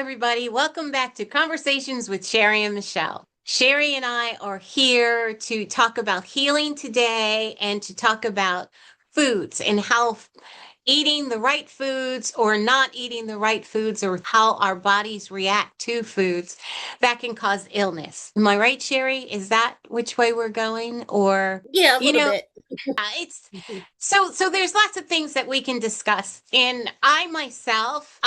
everybody. Welcome back to Conversations with Sherry and Michelle. Sherry and I are here to talk about healing today and to talk about foods and how eating the right foods or not eating the right foods or how our bodies react to foods that can cause illness. Am I right, Sherry? Is that which way we're going? Or, Yeah, a you little know, bit. it's so there's lots of things that we can discuss. And I myself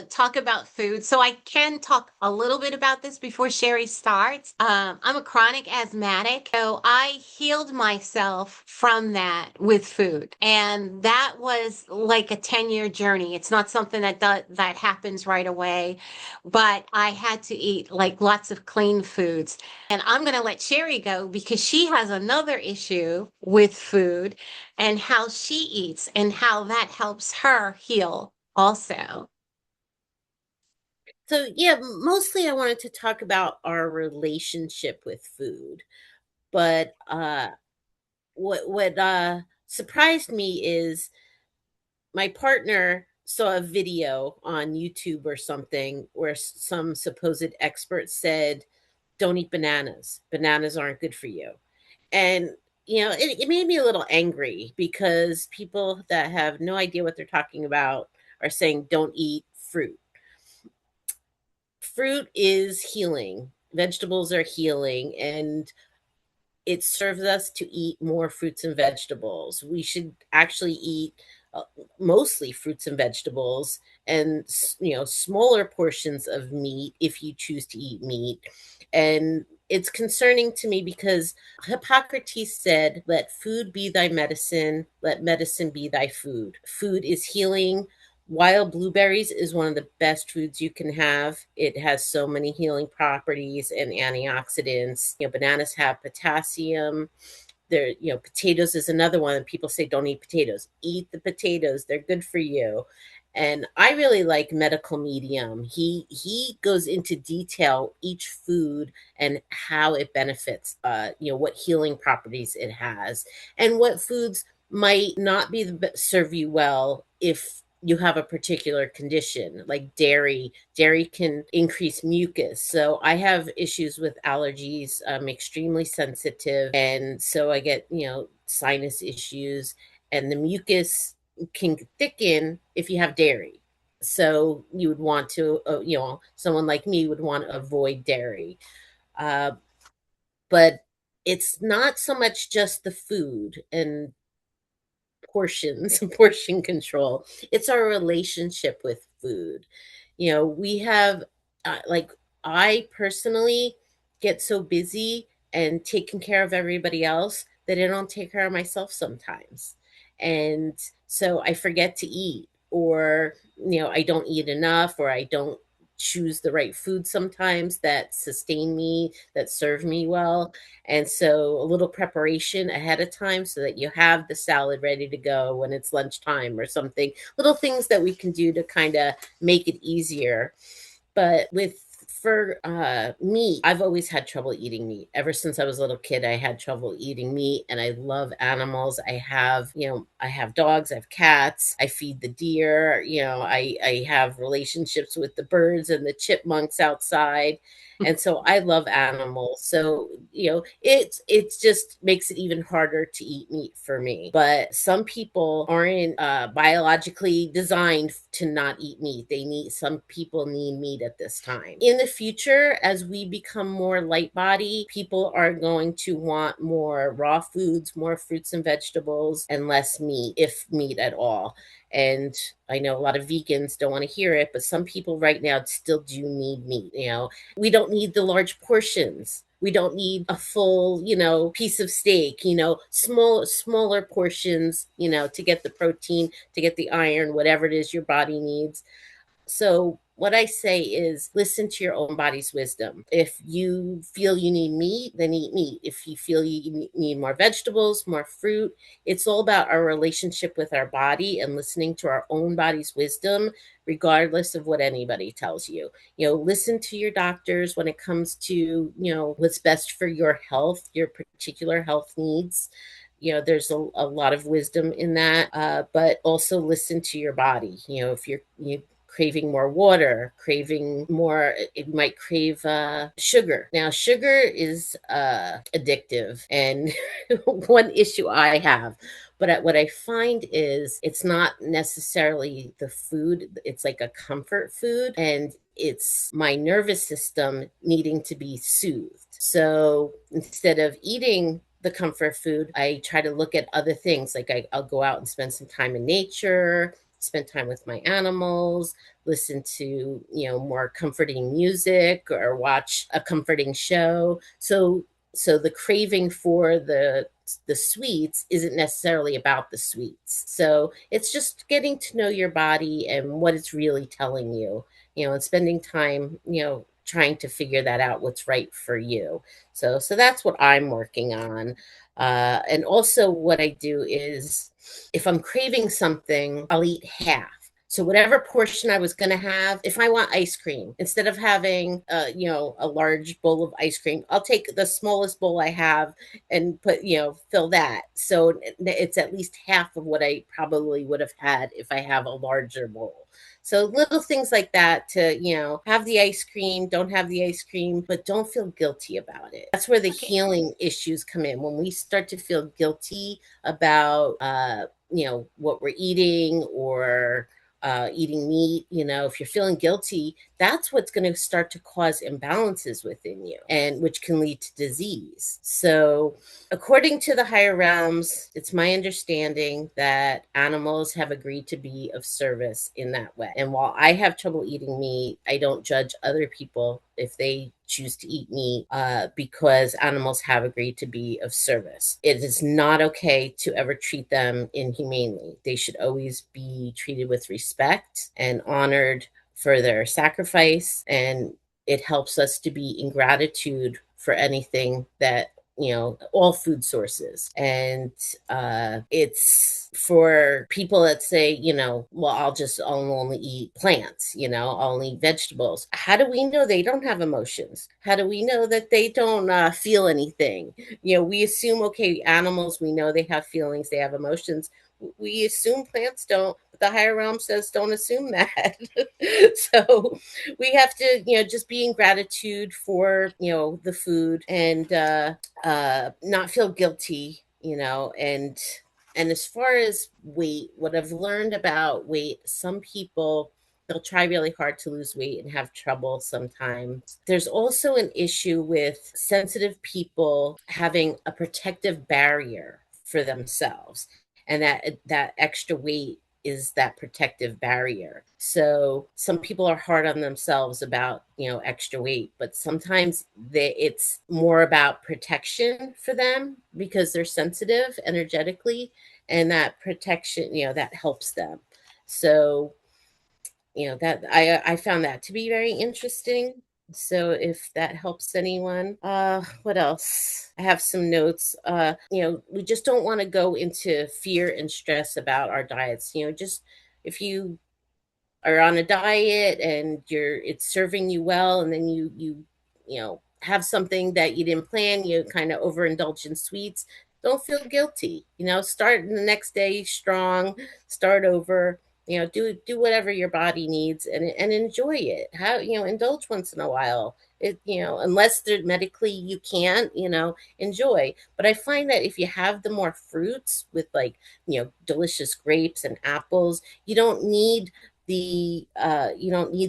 talk about food. So I can talk a little bit about this before Sherry starts. I'm a chronic asthmatic. So I healed myself from that with food. And that was like a 10-year journey. It's not something that happens right away, but I had to eat like lots of clean foods. And I'm going to let Sherry go because she has another issue with food and how she eats and how that helps her heal also. So, yeah, mostly I wanted to talk about our relationship with food. But what surprised me is my partner saw a video on YouTube or something where some supposed expert said, "Don't eat bananas. Bananas aren't good for you." And it made me a little angry because people that have no idea what they're talking about are saying don't eat fruit. Fruit is healing, vegetables are healing, and it serves us to eat more fruits and vegetables. We should actually eat uh, mostly fruits and vegetables and smaller portions of meat if you choose to eat meat. And it's concerning to me because Hippocrates said, "Let food be thy medicine, let medicine be thy food." Food is healing. Wild blueberries is one of the best foods you can have. It has so many healing properties and antioxidants. Bananas have potassium. Potatoes is another one. People say don't eat potatoes. Eat the potatoes. They're good for you. And I really like Medical Medium. He goes into detail each food and how it benefits, what healing properties it has, and what foods might not serve you well if you have a particular condition like dairy can increase mucus. So I have issues with allergies. I'm extremely sensitive, and so I get sinus issues, and the mucus can thicken if you have dairy. So you would want to someone like me would want to avoid dairy. uh, but it's not so much just the food and portions and portion control. It's our relationship with food. We have like, I personally get so busy and taking care of everybody else that I don't take care of myself sometimes. And so I forget to eat, or I don't eat enough, or I don't choose the right food sometimes that sustain me, that serve me well. And so a little preparation ahead of time so that you have the salad ready to go when it's lunchtime or something. Little things that we can do to kind of make it easier. But with for meat, I've always had trouble eating meat. Ever since I was a little kid, I had trouble eating meat, and I love animals. I have dogs, I have cats, I feed the deer, I have relationships with the birds and the chipmunks outside. And so I love animals. So, it's just makes it even harder to eat meat for me. But some people aren't biologically designed to not eat meat. Some people need meat at this time. In the future, as we become more light body, people are going to want more raw foods, more fruits and vegetables, and less meat, if meat at all. And I know a lot of vegans don't want to hear it, but some people right now still do need meat. We don't need the large portions. We don't need a full, piece of steak, smaller portions, to get the protein, to get the iron, whatever it is your body needs. So, what I say is listen to your own body's wisdom. If you feel you need meat, then eat meat. If you feel you need more vegetables, more fruit, it's all about our relationship with our body and listening to our own body's wisdom, regardless of what anybody tells you. Listen to your doctors when it comes to, what's best for your health, your particular health needs. There's a lot of wisdom in that, but also listen to your body. If you craving more water, craving more, it might crave sugar. Now, sugar is addictive. And one issue I have, but what I find is it's not necessarily the food, it's like a comfort food. And it's my nervous system needing to be soothed. So instead of eating the comfort food, I try to look at other things. Like I'll go out and spend some time in nature, spend time with my animals, listen to, more comforting music or watch a comforting show. So the craving for the sweets isn't necessarily about the sweets. So it's just getting to know your body and what it's really telling you, and spending time, trying to figure that out, what's right for you. So that's what I'm working on. And also what I do is if I'm craving something, I'll eat half. So whatever portion I was going to have, if I want ice cream, instead of having, a large bowl of ice cream, I'll take the smallest bowl I have and put, fill that. So it's at least half of what I probably would have had if I have a larger bowl. So little things like that to, have the ice cream, don't have the ice cream, but don't feel guilty about it. That's where the Okay. healing issues come in. When we start to feel guilty about, what we're eating or eating meat, if you're feeling guilty, that's what's going to start to cause imbalances within you, and which can lead to disease. So, according to the higher realms, it's my understanding that animals have agreed to be of service in that way. And while I have trouble eating meat, I don't judge other people if they choose to eat meat because animals have agreed to be of service. It is not okay to ever treat them inhumanely. They should always be treated with respect and honored for their sacrifice. And it helps us to be in gratitude for anything that, all food sources. And it's for people that say, well, I'll only eat plants, I'll only eat vegetables. How do we know they don't have emotions? How do we know that they don't feel anything? We assume, okay, animals, we know they have feelings, they have emotions. We assume plants don't, but the higher realm says don't assume that. So we have to, just be in gratitude for, the food, and not feel guilty, and as far as weight, what I've learned about weight, some people, they'll try really hard to lose weight and have trouble sometimes. There's also an issue with sensitive people having a protective barrier for themselves, and that extra weight is that protective barrier. So some people are hard on themselves about, extra weight, but sometimes it's more about protection for them because they're sensitive energetically, and that protection, that helps them. So, that I found that to be very interesting. So if that helps anyone, what else? I have some notes. We just don't want to go into fear and stress about our diets. Just if you are on a diet and it's serving you well, and then you have something that you didn't plan, you kind of overindulge in sweets, don't feel guilty. Start the next day strong, start over. Do whatever your body needs, and enjoy it. Indulge once in a while. Unless they're medically you can't, enjoy. But I find that if you have the more fruits with, like, delicious grapes and apples, you don't need the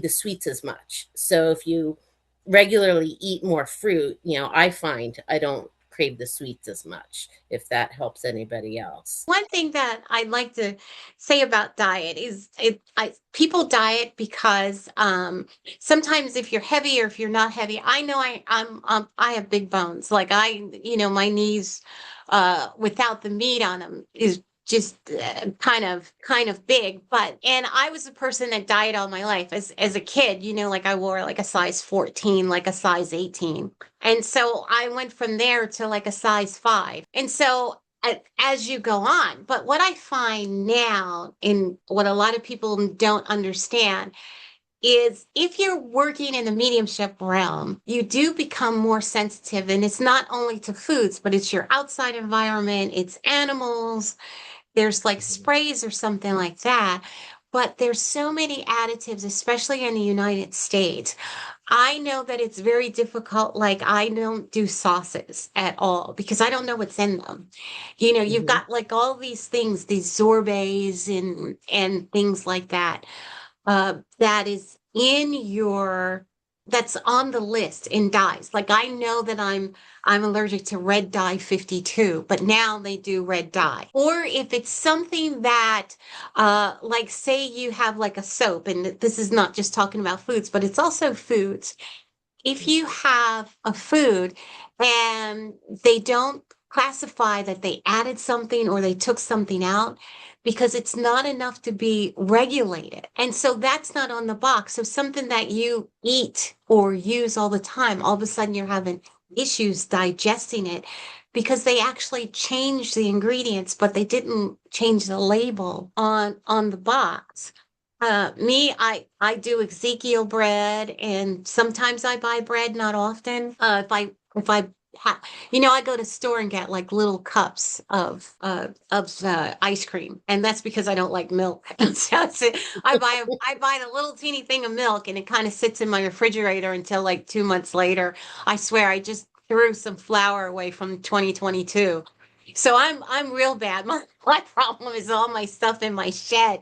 sweets as much. So if you regularly eat more fruit, I find I don't crave the sweets as much, if that helps anybody else. One thing that I'd like to say about diet is people diet because sometimes if you're heavy or if you're not heavy, I know I have big bones. Like my knees without the meat on them is just kind of big. And I was a person that dieted all my life as a kid, like I wore like a size 14, like a size 18. And so I went from there to like a size 5. And so as you go on. But what I find now, in what a lot of people don't understand, is if you're working in the mediumship realm, you do become more sensitive. And it's not only to foods, but it's your outside environment, it's animals, there's like sprays or something like that, but there's so many additives, especially in the United States. I know that it's very difficult. Like, I don't do sauces at all because I don't know what's in them. You've Mhm. got like all these things, these sorbets and things like that, that is in your that's on the list in dyes. Like, I know that I'm allergic to red dye 52, but now they do red dye. Or if it's something that, like, say you have like a soap, and this is not just talking about foods, but it's also foods. If you have a food and they don't classify that they added something or they took something out, because it's not enough to be regulated. And so that's not on the box. So something that you eat or use all the time, all of a sudden you're having issues digesting it because they actually changed the ingredients, but they didn't change the label on the box. I do Ezekiel bread, and sometimes I buy bread, not often. If I ha I go to store and get like little cups of ice cream, and that's because I don't like milk. So I buy the little teeny thing of milk, and it kind of sits in my refrigerator until like 2 months later. I swear I just threw some flour away from 2022. So I'm real bad. My problem is all my stuff in my shed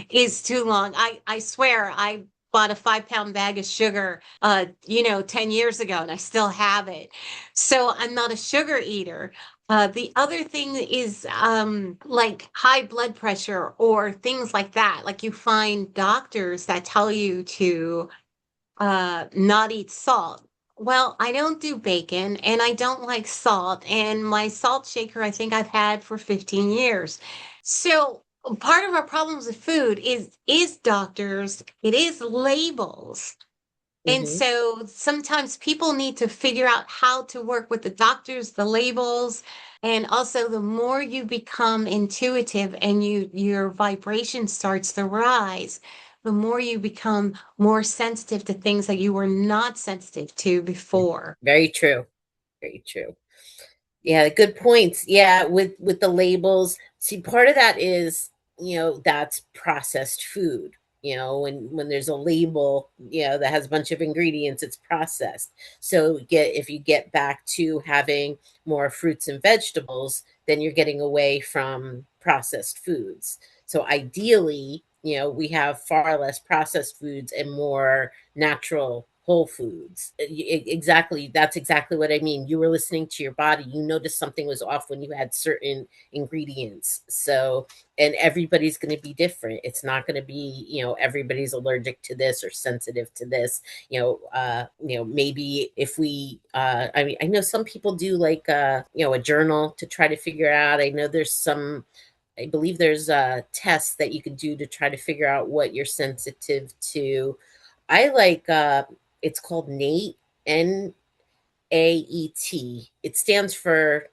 is too long. I swear I bought a 5 pound bag of sugar 10 years ago, and I still have it. So I'm not a sugar eater. The other thing is like high blood pressure or things like that. Like, you find doctors that tell you to not eat salt. Well, I don't do bacon and I don't like salt. And my salt shaker, I think I've had for 15 years. So part of our problems with food is doctors, it is labels. And Mhm. so sometimes people need to figure out how to work with the doctors, the labels, and also the more you become intuitive and your vibration starts to rise, the more you become more sensitive to things that you were not sensitive to Yeah. before. Very true. Very true. Yeah, good points. Yeah, with the labels. See, part of that is, that's processed food. When there's a label, that has a bunch of ingredients, it's processed. So if you get back to having more fruits and vegetables, then you're getting away from processed foods. So ideally, we have far less processed foods and more natural whole foods. Exactly. That's exactly what I mean. You were listening to your body. You noticed something was off when you had certain ingredients. So, and everybody's going to be different. It's not going to be, everybody's allergic to this or sensitive to this. Maybe if I mean, I know some people do like, a journal to try to figure out. I know I believe there's tests that you can do to try to figure out what you're sensitive to. I like it's called NAET, NAET. It stands for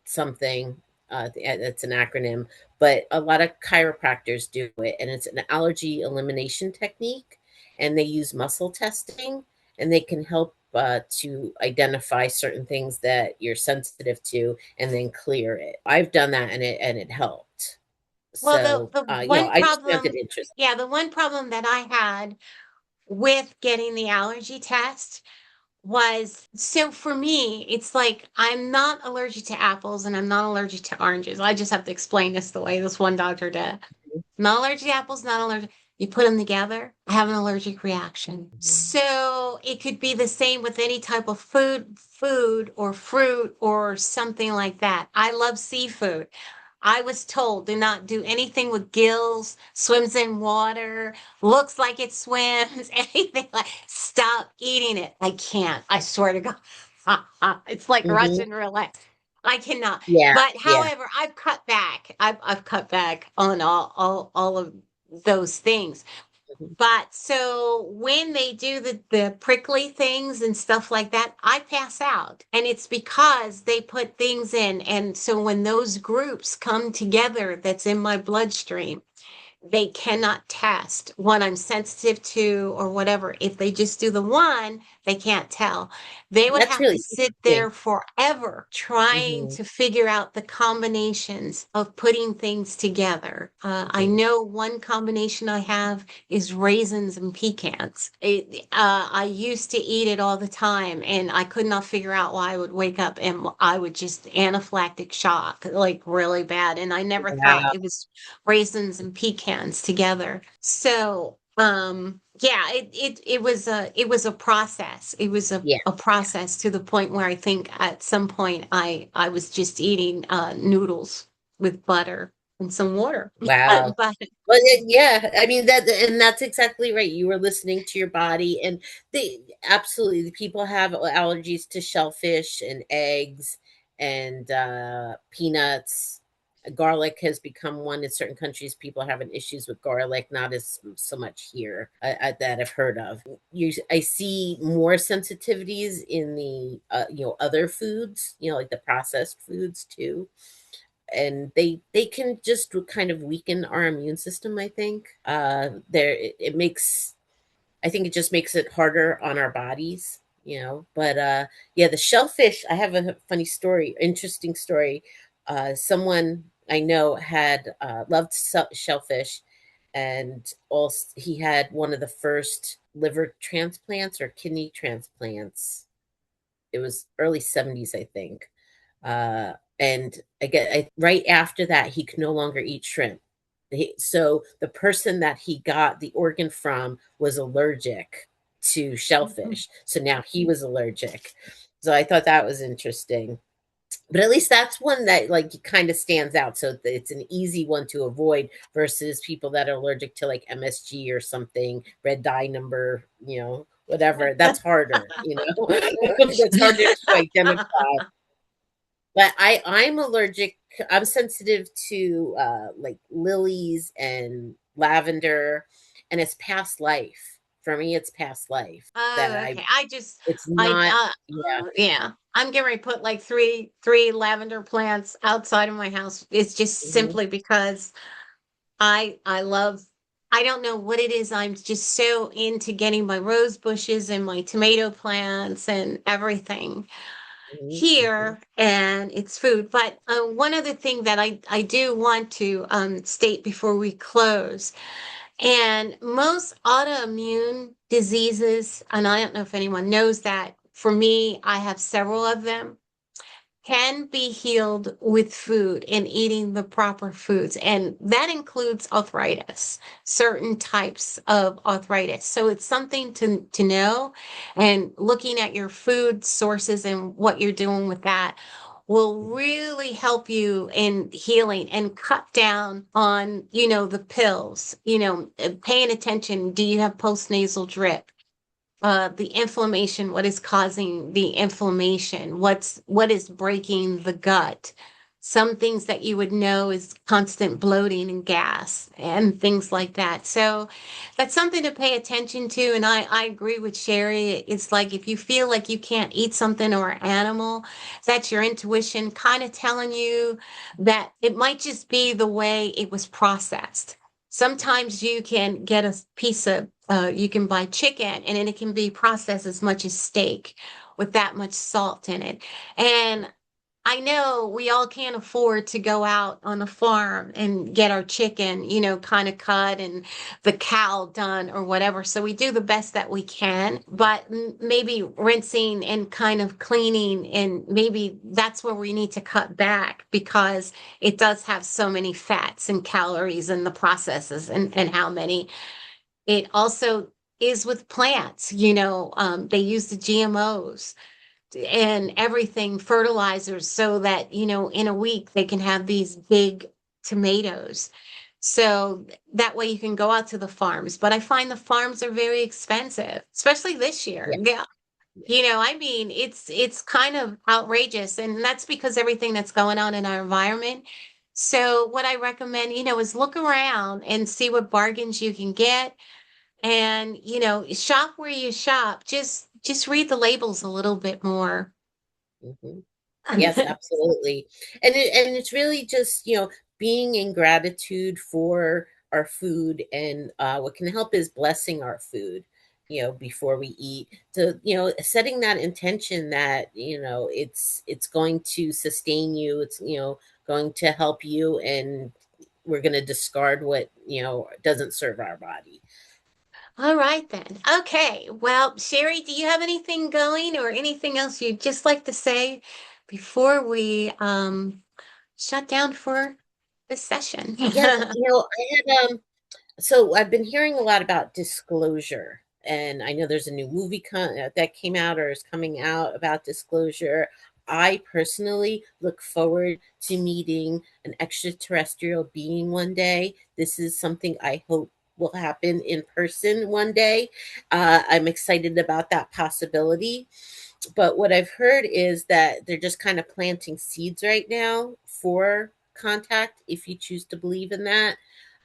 something. It's an acronym, but a lot of chiropractors do it, and it's an allergy elimination technique. And they use muscle testing, and they can help to identify certain things that you're sensitive to, and then clear it. I've done that, and it helped. Well, So, I just found it interesting. the one problem that I had with getting the allergy test was, so for me, it's like I'm not allergic to apples and I'm not allergic to oranges. I just have to explain this the way this one doctor did. Not allergic to apples, not allergic. You put them together, I have an allergic reaction. Mhm. So it could be the same with any type of food or fruit or something like that. I love seafood. I was told do not do anything with gills, swims in water, looks like it swims, anything like, stop eating it. I can't. I swear to God. It's like Mhm. Russian roulette. I cannot. Yeah, But yeah. however, I've cut back. I've cut back on all of those things. Mhm. But so when they do the prickly things and stuff like that, I pass out. And it's because they put things in. And so when those groups come together, that's in my bloodstream, they cannot test what I'm sensitive to or whatever. If they just do the one, they can't tell. They would That's have to really sit interesting. there forever trying Mhm, to figure out the combinations of putting things together. I mhm. know one combination I have is raisins and pecans. I used to eat it all the time, and I could not figure out why I would wake up and I would just anaphylactic shock, like really bad. And I never thought Wow. it was raisins and pecans together. So, yeah, it was a process. It was Yeah. a process to the point where I think at some point I was just eating noodles with butter and some water. Wow. But Well, yeah, I mean that, and that's exactly right. You were listening to your body, and they absolutely, the people have allergies to shellfish and eggs and peanuts. Garlic has become one in certain countries. People are having issues with garlic, not as so much here that I've heard of. I see more sensitivities in the other foods, like the processed foods too, and they can just kind of weaken our immune system. I think there it makes, I think it just makes it harder on our bodies, but yeah, the shellfish, I have a funny story, interesting story. Someone I know had loved shellfish, and also he had one of the first liver transplants or kidney transplants. It was early 70s, I think. Uh, and again, right after that, he could no longer eat shrimp. So the person that he got the organ from was allergic to shellfish. So now he was allergic. So I thought that was interesting. But at least that's one that like kind of stands out. So it's an easy one to avoid versus people that are allergic to like MSG or something, red dye number, whatever. That's harder, That's harder to identify. But I'm allergic. I'm sensitive to like lilies and lavender, and it's past life. For me, it's past life that oh, I. okay. It's I not. Yeah. yeah. I'm getting ready to put like three lavender plants outside of my house. It's just Mhm, simply because I love, I don't know what it is. I'm just so into getting my rose bushes and my tomato plants and everything mhm, mhm, here, and it's food. But one other thing that I do want to state before we close, and most autoimmune diseases, and I don't know if anyone knows that, for me, I have several of them, can be healed with food and eating the proper foods. And that includes arthritis, certain types of arthritis. So it's something to know. And looking at your food sources and what you're doing with that will really help you in healing and cut down on, the pills, paying attention. Do you have postnasal drip? The inflammation, what is causing the inflammation, what is breaking the gut. Some things that you would know is constant bloating and gas and things like that. So that's something to pay attention to. And I agree with Sherry. It's like if you feel like you can't eat something or animal, that's your intuition kind of telling you that it might just be the way it was processed. Sometimes you can get a piece of, you can buy chicken and then it can be processed as much as steak with that much salt in it. And I know we all can't afford to go out on a farm and get our chicken, kind of cut and the cow done or whatever. So we do the best that we can, but maybe rinsing and kind of cleaning, and maybe that's where we need to cut back because it does have so many fats and calories in the processes and how many. It also is with plants, they use the GMOs and everything, fertilizers, so that, in a week they can have these big tomatoes. So that way you can go out to the farms. But I find the farms are very expensive, especially this year. yeah, Yeah. yeah. I mean, it's kind of outrageous, and that's because everything that's going on in our environment. So what I recommend, is look around and see what bargains you can get, and shop where you shop. Just read the labels a little bit more. Mhm. Yes, absolutely. And it's really just, being in gratitude for our food, and what can help is blessing our food, before we eat. So, setting that intention that, it's going to sustain you, it's, going to help you, and we're going to discard what, doesn't serve our body. All right then. Okay. Well, Sherry, do you have anything going or anything else you'd just like to say before we shut down for this session? Yes, so I've been hearing a lot about disclosure, and I know there's a new movie that came out or is coming out about disclosure. I personally look forward to meeting an extraterrestrial being one day. This is something I hope will happen in person one day. I'm excited about that possibility. But what I've heard is that they're just kind of planting seeds right now for contact, if you choose to believe in that,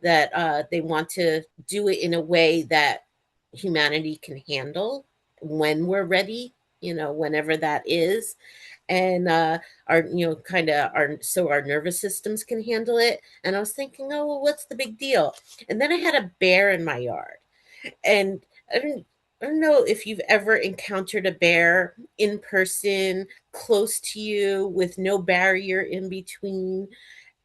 that they want to do it in a way that humanity can handle when we're ready, whenever that is. And our, kind of our, so our nervous systems can handle it. And I was thinking, oh, well, what's the big deal? And then I had a bear in my yard, and I don't, I don't know if you've ever encountered a bear in person, close to you, with no barrier in between,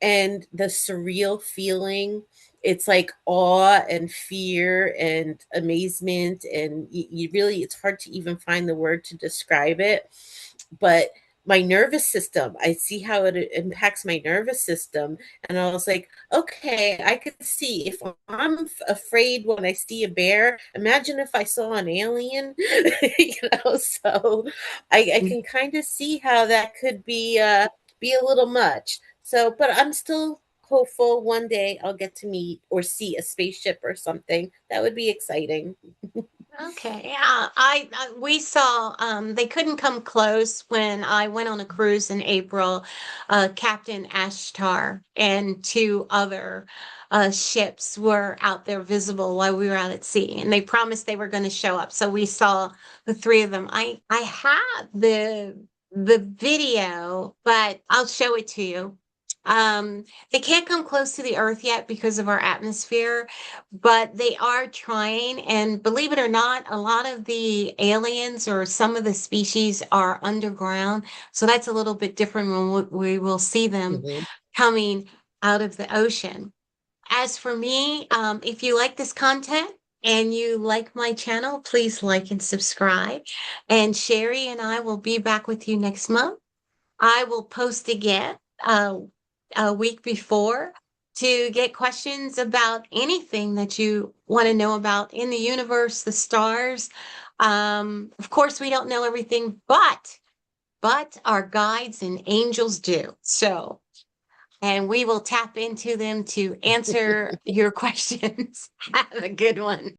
and the surreal feeling. It's like awe and fear and amazement, and you really, it's hard to even find the word to describe it. But my nervous system, I see how it impacts my nervous system. And I was like, okay, I could see if I'm afraid when I see a bear, imagine if I saw an alien. So I can kind of see how that could be a little much. So, but I'm still hopeful one day I'll get to meet or see a spaceship or something. That would be exciting. Okay, yeah, we saw they couldn't come close when I went on a cruise in April. Captain Ashtar and two other ships were out there visible while we were out at sea, and they promised they were going to show up. So we saw the three of them. I have the video, but I'll show it to you. They can't come close to the Earth yet because of our atmosphere, but they are trying. And believe it or not, a lot of the aliens or some of the species are underground. So that's a little bit different when we will see them Mhm. coming out of the ocean. As for me, if you like this content and you like my channel, please like and subscribe. And Sherry and I will be back with you next month. I will post again a week before to get questions about anything that you want to know about in the universe, the stars. Of course, we don't know everything, but our guides and angels do. So, and we will tap into them to answer your questions. Have a good one.